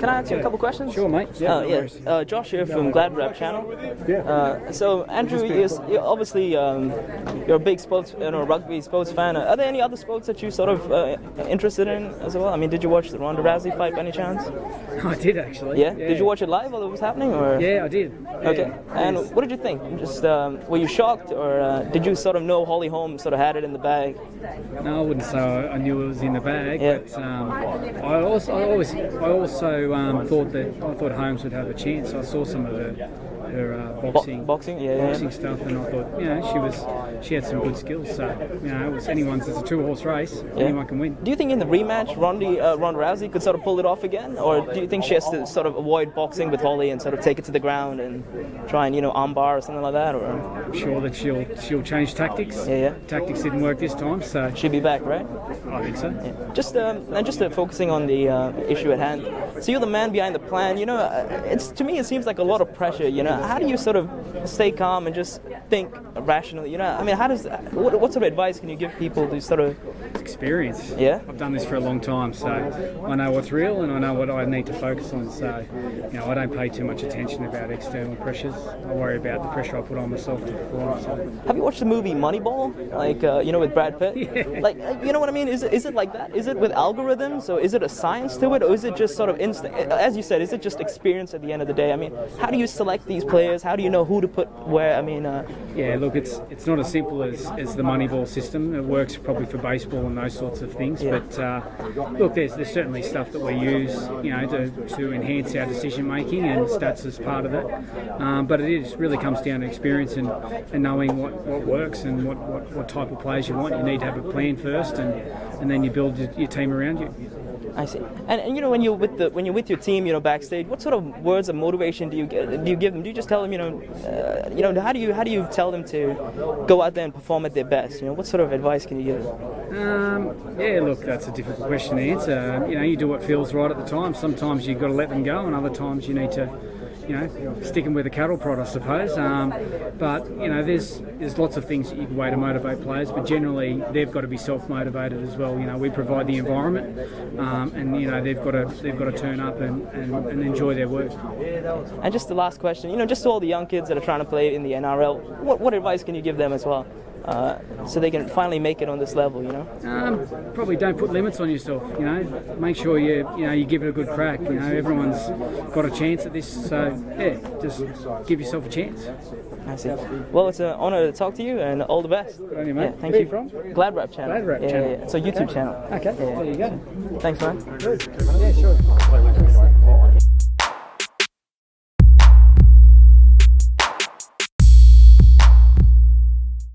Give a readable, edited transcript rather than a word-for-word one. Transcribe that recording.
can I ask you a couple questions? Sure, mate. Yeah. Josh here from Glad Rap Channel. Yeah. So Andrew, you're obviously you're a big sports, rugby sports fan. Are there any other sports that you sort of interested in as well? I mean, did you watch the Ronda Rousey fight by any chance? I did actually. Yeah. Did you watch it live while it was happening, or? Yeah, I did. Okay. Yeah. And what did you think? Just were you shocked, or did you sort of know Holly Holm sort of had it in the bag? No, I wouldn't say I knew it was in the bag, Yeah. but I also thought Holmes would have a chance. I saw some of her boxing stuff, and I thought she had some good skills. So it was anyone's. It's a 2-horse race. Yeah. Anyone can win. Do you think in the rematch, Ronda Rousey could sort of pull it off again, or do you think she has to sort of avoid boxing with Holly and sort of take it to the ground and try and armbar or something like that? Or I'm sure that she'll change tactics. Yeah. Tactics didn't work this time, so she'll be back, right? I think so. Yeah. Just focusing on the issue at hand. So you're the man behind the plan. To me it seems like a lot of pressure. How do you sort of stay calm and just think rationally? I mean, what sort of advice can you give people to sort of experience? Yeah. I've done this for a long time, so I know what's real and I know what I need to focus on. So, I don't pay too much attention about external pressures. I worry about the pressure I put on myself to perform. So. Have you watched the movie Moneyball? Like, with Brad Pitt? Yeah. Like, you know what I mean? Is it like that? Is it with algorithms? So is it a science to it? Or is it just sort of instinct? As you said, is it just experience at the end of the day? I mean, how do you select these players? How do you know who to put where? I mean... Yeah, look, it's not as simple as the Moneyball system. It works probably for baseball and those sorts of things. Yeah. But, look, there's certainly stuff that we use, to enhance our decision making, and stats is part of it. But it really comes down to experience and knowing what works and what type of players you want. You need to have a plan first, and then you build your team around you. I see. And when you're with your team, backstage, what sort of words of motivation do you give them? Do you just tell them, how do you tell them to go out there and perform at their best? What sort of advice can you give them? Yeah, look, that's a difficult question to answer. You do what feels right at the time. Sometimes you've got to let them go, and other times you need to, stick them with a cattle prod, I suppose. But there's lots of things that you can way to motivate players, but generally they've got to be self-motivated as well. We provide the environment, and they've got to turn up and enjoy their work. And just the last question, just to all the young kids that are trying to play in the NRL, what advice can you give them as well? So they can finally make it on this level, Probably don't put limits on yourself. Make sure you give it a good crack. Everyone's got a chance at this, so just give yourself a chance. I see. Well, it's an honour to talk to you, and all the best. Good on you, mate. Thank Where you. are you from? Glad Rap Channel. Glad Rap Channel. Yeah. It's a YouTube channel. Okay. There you go. Thanks, man. Good. Yeah, sure.